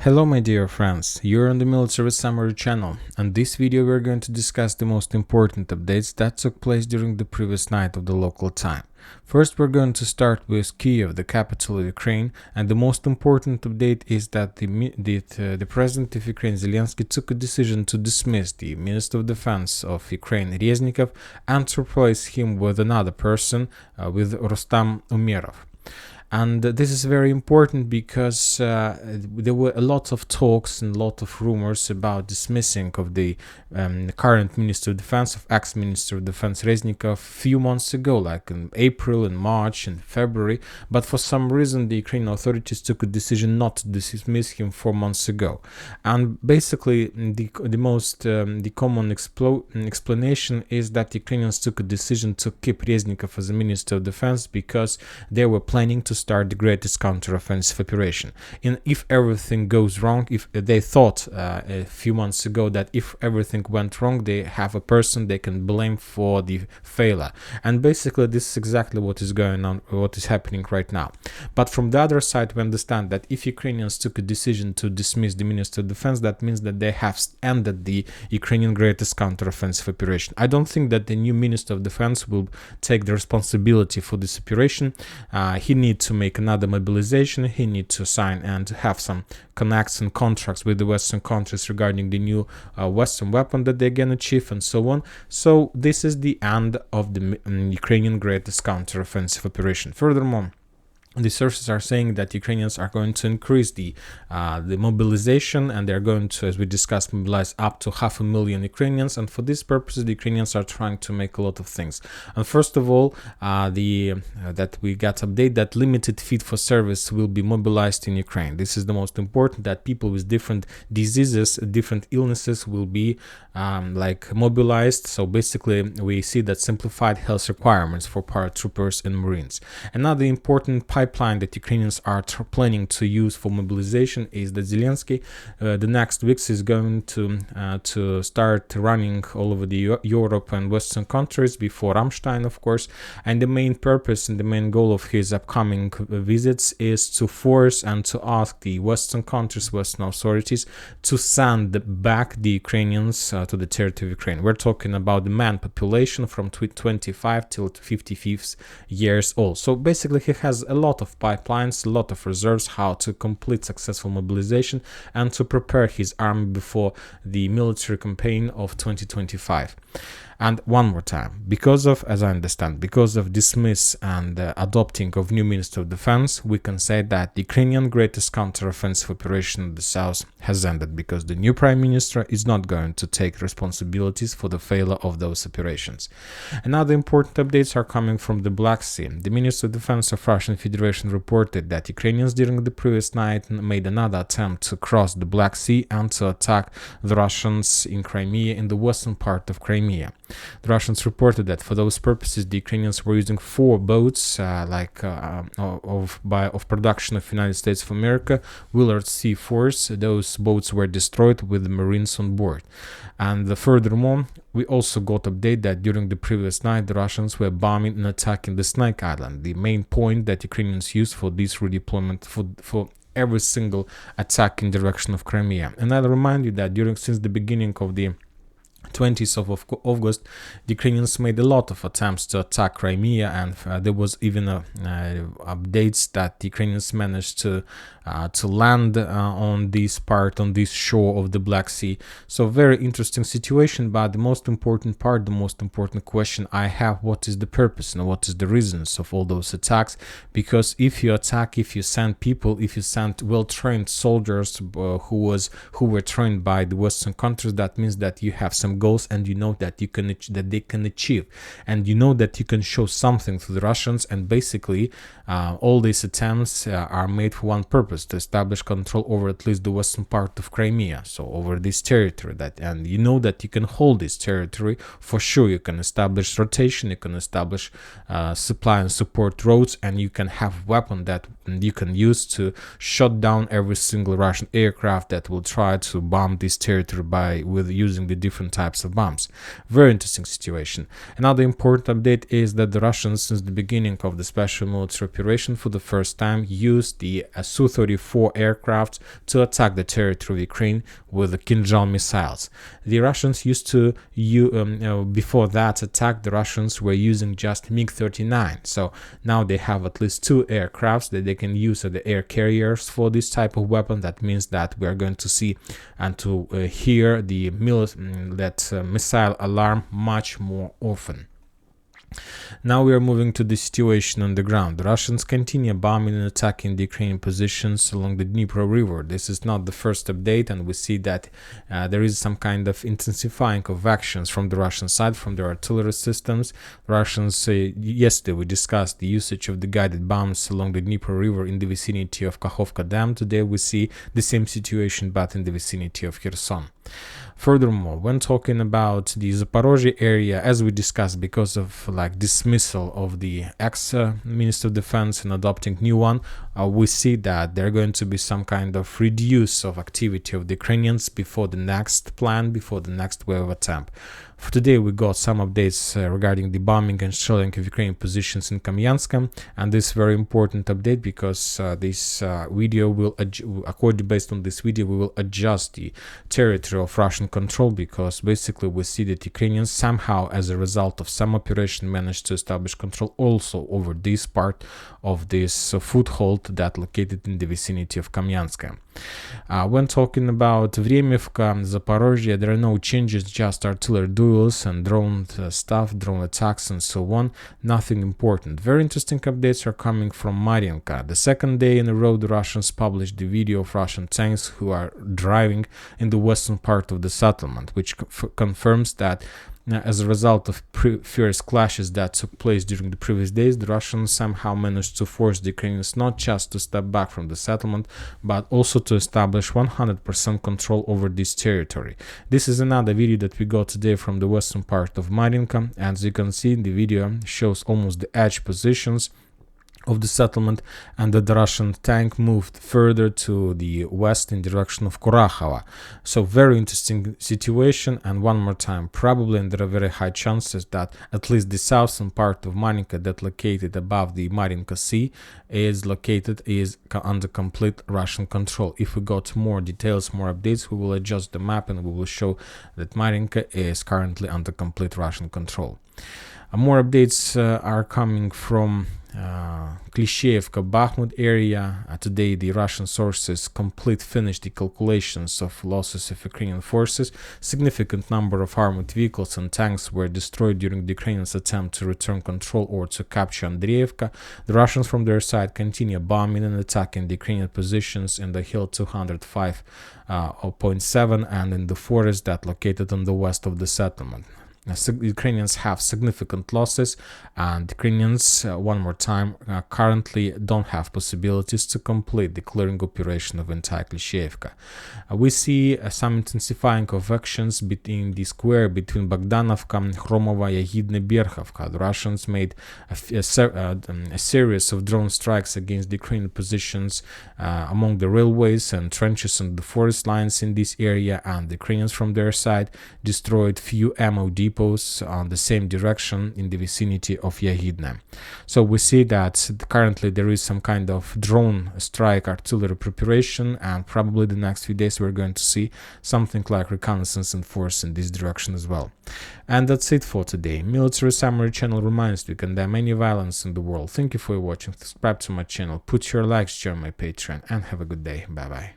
Hello my dear friends, you're on the Military Summary channel, and this video we're going to discuss the most important updates that took place during the previous night of the local time. First, we're going to start with Kiev, the capital of Ukraine, and the most important update is that the president of Ukraine, Zelensky, took a decision to dismiss the Minister of Defense of Ukraine, Reznikov, and to replace him with another person, with Rustam Umerov. And this is very important because there were a lot of talks and a lot of rumors about dismissing of the current Minister of Defense, of ex-Minister of Defense Reznikov, a few months ago, like in April and March and February. But for some reason, the Ukrainian authorities took a decision not to dismiss him 4 months ago. And basically, the common explanation is that Ukrainians took a decision to keep Reznikov as a Minister of Defense because they were planning to start the greatest counteroffensive operation. And if everything goes wrong, if they thought a few months ago that if everything went wrong, they have a person they can blame for the failure. And basically, this is exactly what is going on, what is happening right now. But from the other side, we understand that if Ukrainians took a decision to dismiss the Minister of Defense, that means that they have ended the Ukrainian greatest counteroffensive operation. I don't think that the new Minister of Defense will take the responsibility for this operation. He needs to make another mobilization. He needs to sign and have some connects and contracts with the Western countries regarding the new Western weapon that they can achieve and so on. So this is the end of the Ukrainian greatest counteroffensive operation. Furthermore, the sources are saying that Ukrainians are going to increase the mobilization, and they're going to, as we discussed, mobilize up to 500,000 Ukrainians. And for this purpose, the Ukrainians are trying to make a lot of things. And first of all, that we got update that limited fit for service will be mobilized in Ukraine. This is the most important, that people with different diseases, different illnesses will be mobilized. So basically, we see that simplified health requirements for paratroopers and Marines. Another important pipeline that Ukrainians are planning to use for mobilization is that Zelensky the next weeks is going to start running all over the Europe and Western countries before Ramstein, of course. And the main purpose and the main goal of his upcoming visits is to force and to ask the Western countries, Western authorities, to send back the Ukrainians to the territory of Ukraine. We're talking about the man population from 25 till 55 years old. So basically, he has a lot of pipelines, a lot of reserves, how to complete successful mobilization and to prepare his army before the military campaign of 2025. And one more time, because of, as I understand, because of dismiss and adopting of new Minister of Defense, we can say that the Ukrainian greatest counteroffensive operation in the south has ended, because the new Prime Minister is not going to take responsibilities for the failure of those operations. Another important updates are coming from the Black Sea. The Minister of Defense of Russian Federation reported that Ukrainians during the previous night made another attempt to cross the Black Sea and to attack the Russians in Crimea, in the western part of Crimea. The Russians reported that for those purposes, the Ukrainians were using 4 boats of production of United States of America, Willard C-4s. Those boats were destroyed with the Marines on board. And furthermore, we also got update that during the previous night, the Russians were bombing and attacking the Snake Island, the main point that Ukrainians used for this redeployment for every single attack in direction of Crimea. And I'll remind you that since the beginning of the 20th of August, the Ukrainians made a lot of attempts to attack Crimea, and there was even updates that the Ukrainians managed to land on this shore of the Black Sea. So very interesting situation. But the most important part, the most important question I have: what is the purpose and what is the reasons of all those attacks? Because if you attack, if you send people, if you send well-trained soldiers who were trained by the Western countries, that means that you have some goals, and you know that they can achieve, and you know that you can show something to the Russians. And basically, all these attempts are made for one purpose: to establish control over at least the western part of Crimea, so over this territory. And you know that you can hold this territory for sure. You can establish rotation, you can establish supply and support roads, and you can have weapon that you can use to shut down every single Russian aircraft that will try to bomb this territory with using the different type types of bombs. Very interesting situation. Another important update is that the Russians, since the beginning of the special military operation, for the first time used the Su-34 aircraft to attack the territory of Ukraine with the Kinzhal missiles. The Russians used to, before that attack, the Russians were using just MiG-39. So now they have at least 2 aircrafts that they can use as the air carriers for this type of weapon. That means that we are going to see and to hear the missile alarm much more often. Now we are moving to the situation on the ground. The Russians continue bombing and attacking the Ukrainian positions along the Dnipro River. This is not the first update, and we see that there is some kind of intensifying of actions from the Russian side, from their artillery systems. The Russians, yesterday we discussed the usage of the guided bombs along the Dnipro River in the vicinity of Kakhovka Dam. Today we see the same situation, but in the vicinity of Kherson. Furthermore, when talking about the Zaporozhye area, as we discussed, because of dismissal of the ex-Minister of Defense and adopting new one, we see that there are going to be some kind of reduce of activity of the Ukrainians before the next plan, before the next wave attempt. For today, we got some updates regarding the bombing and shelling of Ukrainian positions in Kamyansk, and this is very important update because this video will, based on this video, we will adjust the territory of Russian control, because basically we see that Ukrainians somehow, as a result of some operation, managed to establish control also over this part of this foothold that located in the vicinity of Kamyansk. When talking about Vremivka, Zaporozhye, there are no changes, just artillery duels and drone stuff, drone attacks and so on. Nothing important. Very interesting updates are coming from Mariinka. The second day in a row, the Russians published the video of Russian tanks who are driving in the western part of the settlement, which confirms that as a result of fierce clashes that took place during the previous days, the Russians somehow managed to force the Ukrainians not just to step back from the settlement, but also to establish 100% control over this territory. This is another video that we got today from the western part of Mariinka. As you can see, the video shows almost the edge positions of the settlement, and that the Russian tank moved further to the west in direction of Kurakhova. So very interesting situation, and one more time, probably, and there are very high chances that at least the southern part of Mariinka, that located above the Mariinka Sea, is under complete Russian control. If we got more details, more updates, we will adjust the map and we will show that Mariinka is currently under complete Russian control. More updates are coming from Klishevka, Bakhmut area. Today the Russian sources finished the calculations of losses of Ukrainian forces. Significant number of armored vehicles and tanks were destroyed during the Ukrainians' attempt to return control or to capture Andreevka. The Russians from their side continue bombing and attacking the Ukrainian positions in the hill 205.7 and in the forest that located on the west of the settlement. Ukrainians have significant losses, and Ukrainians, one more time, currently don't have possibilities to complete the clearing operation of entire Klishevka. We see some intensifying of actions between the square between Bogdanovka, Hromova, Yagidne, Berkhovka. The Russians made a series of drone strikes against the Ukrainian positions among the railways and trenches and the forest lines in this area, and the Ukrainians from their side destroyed few ammo depots on the same direction in the vicinity of Yagidne. So we see that currently there is some kind of drone strike artillery preparation, and probably the next few days we're going to see something like reconnaissance and force in this direction as well. And that's it for today. Military Summary channel reminds you to condemn any violence in the world. Thank you for watching. Subscribe to my channel, put your likes, join my Patreon, and have a good day. Bye bye.